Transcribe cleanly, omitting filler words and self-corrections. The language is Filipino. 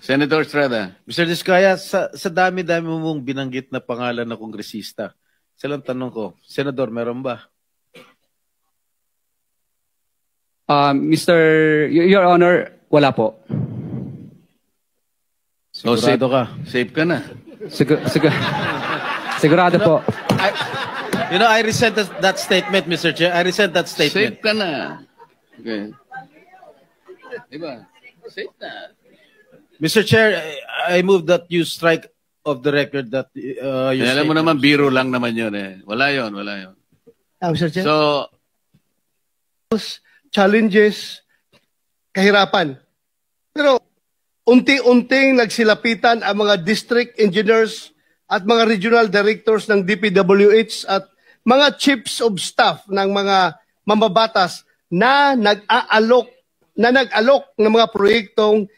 Senator Estrada. Mr. Diskaya, sa dami-dami mong binanggit na pangalan na kongresista, silang tanong ko, Senador, meron ba? Your Honor, wala po. Sigurado ka? Safe ka na. Sigurado po. I resent that statement, Mr. Chair. I resent that statement. Safe ka na. Okay. Diba? Safe na. Mr. Chair, I move that you strike of the record that alam mo naman, biro lang naman yun eh. Wala yun. Mr. Chair? So, challenges, kahirapan. Pero unti-unting nagsilapitan ang mga district engineers at mga regional directors ng DPWH at mga chiefs of staff ng mga mambabatas na nag-aalok ng mga proyektong